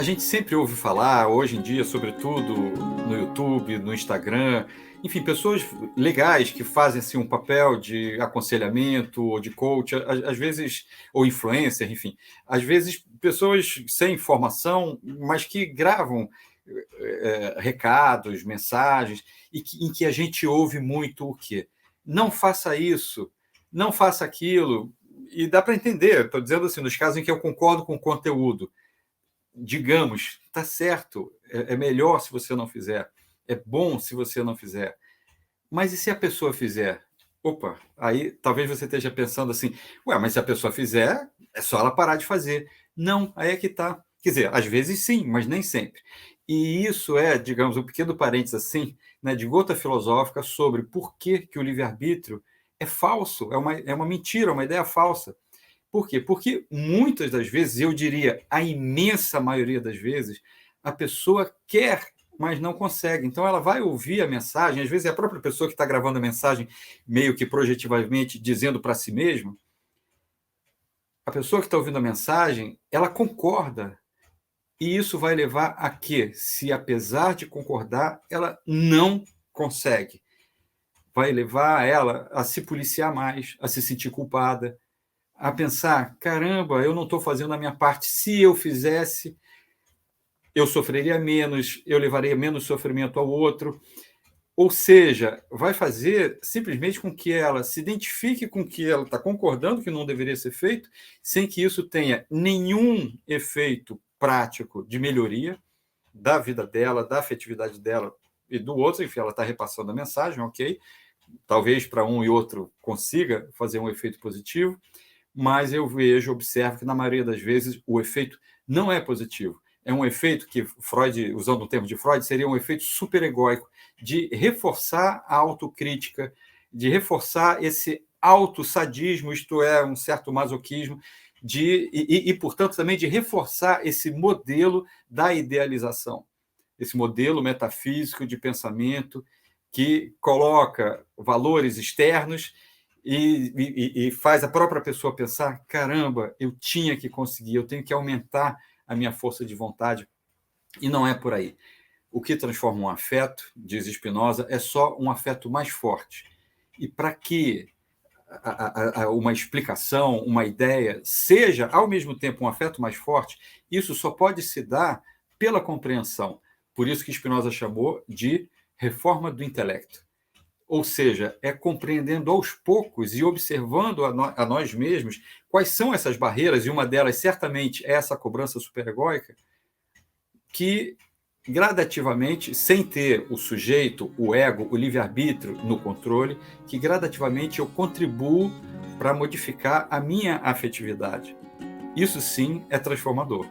A gente sempre ouve falar, hoje em dia, sobretudo no YouTube, no Instagram, enfim, pessoas legais que fazem assim, um papel de aconselhamento ou de coach, às vezes, ou influencer, enfim, às vezes pessoas sem formação, mas que gravam recados, mensagens, em que a gente ouve muito o quê? Não faça isso, não faça aquilo, e dá para entender, estou dizendo assim, nos casos em que eu concordo com o conteúdo, digamos, está certo, é melhor se você não fizer, é bom se você não fizer. Mas e se a pessoa fizer? Opa, aí talvez você esteja pensando assim, ué, mas se a pessoa fizer, é só ela parar de fazer. Não, aí é que está. Quer dizer, às vezes sim, mas nem sempre. E isso é, digamos, um pequeno parênteses assim, né, de gota filosófica sobre por que o livre-arbítrio é falso, é uma mentira, uma ideia falsa. Por quê? Porque muitas das vezes, eu diria a imensa maioria das vezes, a pessoa quer, mas não consegue. Então, ela vai ouvir a mensagem, às vezes é a própria pessoa que está gravando a mensagem, meio que projetivamente dizendo para si mesma. A pessoa que está ouvindo a mensagem, ela concorda. E isso vai levar a que, se apesar de concordar, ela não consegue, vai levar ela a se policiar mais, a se sentir culpada, a pensar, caramba, eu não estou fazendo a minha parte. Se eu fizesse, eu sofreria menos, eu levaria menos sofrimento ao outro. Ou seja, vai fazer simplesmente com que ela se identifique com que ela está concordando que não deveria ser feito, sem que isso tenha nenhum efeito prático de melhoria da vida dela, da afetividade dela e do outro. Enfim, ela está repassando a mensagem, ok? Talvez para um e outro consiga fazer um efeito positivo, mas eu observo que na maioria das vezes o efeito não é positivo. É um efeito que Freud, usando o termo de Freud, seria um efeito superegóico, de reforçar a autocrítica, de reforçar esse autossadismo, isto é, um certo masoquismo, portanto, também de reforçar esse modelo da idealização, esse modelo metafísico de pensamento que coloca valores externos e faz a própria pessoa pensar, caramba, eu tinha que conseguir, eu tenho que aumentar a minha força de vontade, e não é por aí. O que transforma um afeto, diz Spinoza, é só um afeto mais forte. E para que uma explicação, uma ideia, seja ao mesmo tempo um afeto mais forte, isso só pode se dar pela compreensão. Por isso que Spinoza chamou de reforma do intelecto. Ou seja, é compreendendo aos poucos e observando a nós mesmos quais são essas barreiras, e uma delas certamente é essa cobrança superegóica, que gradativamente, sem ter o sujeito, o ego, o livre-arbítrio no controle, que gradativamente eu contribuo para modificar a minha afetividade. Isso sim é transformador.